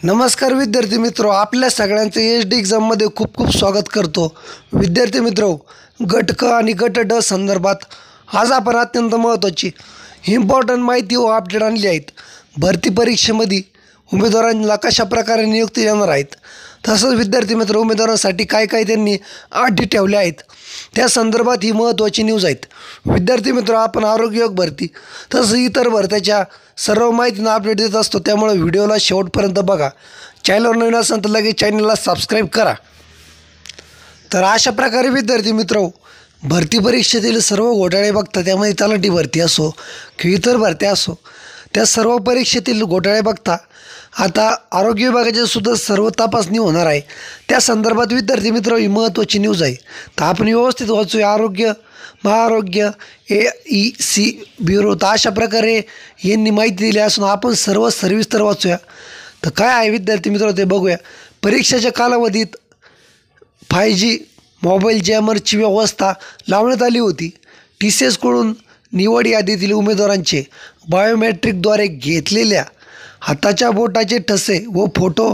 नमस्कार विद्यार्थी मित्रो, आपल्या सगळ्यांचं एच डी एक्झाममध्ये खूप खूप स्वागत करतो। विद्यार्थी मित्रो, गट क आणि गट ड संदर्भात आज आपण अत्यंत महत्त्वाची इम्पॉर्टंट माहिती व अपडेट आणली आहेत। भरती परीक्षेमध्ये उमेदवारांना कशा प्रकारे नियुक्ती देणार आहेत, तसंच विद्यार्थी मित्र उमेदवारांसाठी काय काय त्यांनी अटी ठेवल्या आहेत त्या संदर्भात ही महत्त्वाची न्यूज आहेत। विद्यार्थी मित्र, आपण आरोग्य भरती तसंच इतर भरत्याच्या सर्व माहितींना अपडेट देत असतो, त्यामुळे व्हिडिओला शेवटपर्यंत बघा। चॅनलवर नवीन असेल तर लगेच चॅनलला सबस्क्राईब करा। तर अशा प्रकारे विद्यार्थी मित्र, भरती परीक्षेतील सर्व घोटाळे बघता, त्यामध्ये तलाठी भरती असो किंवा इतर भरत्या असो, त्या सर्व परीक्षेतील घोटाळे बघता आता आरोग्य विभागाची सुद्धा सर्व तपासणी होणार आहे। त्या संदर्भात विद्यार्थी मित्र ही महत्त्वाची न्यूज आहे, तर आपण व्यवस्थित वाचूया। आरोग्य महाआरोग्य AEC ब्युरो, तर अशा प्रकारे यांनी माहिती दिली असून आपण सर्व सविस्तर वाचूया। तर काय आहे विद्यार्थी मित्र ते बघूया। परीक्षेच्या कालावधीत 5G मोबाईल जॅमरची व्यवस्था लावण्यात आली होती। TCS कडून निवड यादीतील उमेदवारांचे बायोमेट्रिकद्वारे घेतलेल्या हाताच्या बोटाचे ठसे व फोटो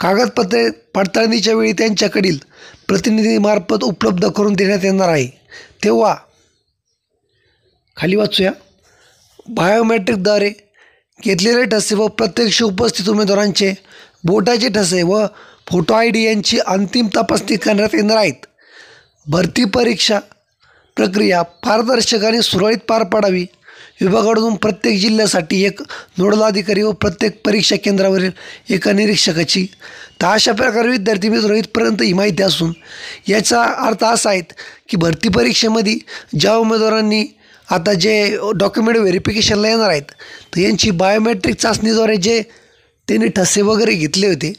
कागदपत्रे पडताळणीच्या वेळी त्यांच्याकडील प्रतिनिधीमार्फत उपलब्ध करून देण्यात येणार आहे। तेव्हा खाली वाचूया। बायोमेट्रिकद्वारे घेतलेले ठसे व प्रत्यक्ष उपस्थित उमेदवारांचे बोटाचे ठसे व फोटो ID यांची अंतिम तपासणी करण्यात येणार आहेत। भरती परीक्षा प्रक्रिया पारदर्शक आणि सुरळीत पार पाडावी, विभागाकडून प्रत्येक जिल्ह्यासाठी एक नोडल अधिकारी व प्रत्येक परीक्षा केंद्रावरील एका निरीक्षकाची, तर अशा प्रकारे विद्यार्थी मित्र इथपर्यंत ही माहिती असून याचा अर्थ असा आहे की भरती परीक्षेमध्ये ज्या उमेदवारांनी आता जे डॉक्युमेंट व्हेरिफिकेशनला येणार आहेत, तर यांची बायोमेट्रिक चाचणीद्वारे जे त्यांनी ठसे वगैरे घेतले होते,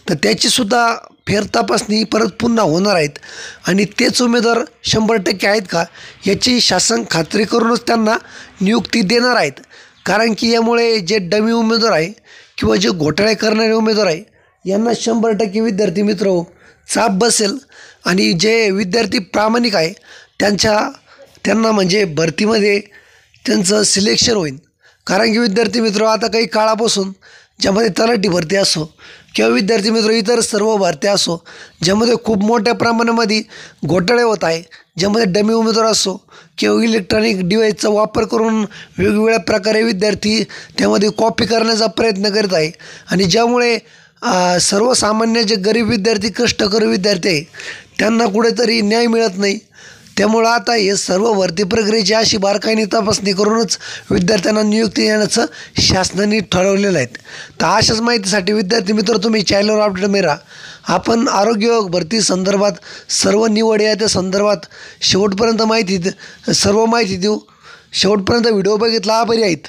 तर त्याचीसुद्धा फेरतपासणी परत पुन्हा होणार आहेत आणि तेच उमेदवार 100% आहेत का याची शासन खात्री करूनच त्यांना नियुक्ती देणार आहेत। कारण की यामुळे जे डमी उमेदवार आहे किंवा जे घोटाळे करणारे उमेदवार आहे यांना 100% विद्यार्थी मित्र चाप बसेल आणि जे विद्यार्थी प्रामाणिक आहे त्यांना म्हणजे भरतीमध्ये त्यांचं सिलेक्शन होईल। कारण की विद्यार्थी मित्र आता काही काळापासून ज्यामध्ये तलाठी भरती असो किंवा विद्यार्थी मित्र इतर सर्व भरत्या असो, ज्यामध्ये खूप मोठ्या प्रमाणामध्ये घोटाळे होत आहे, ज्यामध्ये डमी उमेदवार असो किंवा इलेक्ट्रॉनिक डिव्हाइसचा वापर करून वेगवेगळ्या प्रकारे विद्यार्थी त्यामध्ये कॉपी करण्याचा प्रयत्न करत आहे आणि ज्यामुळे सर्वसामान्य जे गरीब विद्यार्थी कष्टकरी विद्यार्थी आहे त्यांना कुठेतरी न्याय मिळत नाही। त्यामुळं आता हे सर्व भरती प्रक्रियेची अशी बारकाईने तपासणी करूनच विद्यार्थ्यांना नियुक्ती देण्याचं शासनाने ठरवलेलं आहे। तर अशाच माहितीसाठी विद्यार्थी मित्र तुम्ही चॅनलवर अपडेट मिळा। आपण आरोग्य भरती संदर्भात सर्व निवड या त्या संदर्भात शेवटपर्यंत सर्व माहिती देऊ। शेवटपर्यंत व्हिडिओ बघितला आभारी आहेत।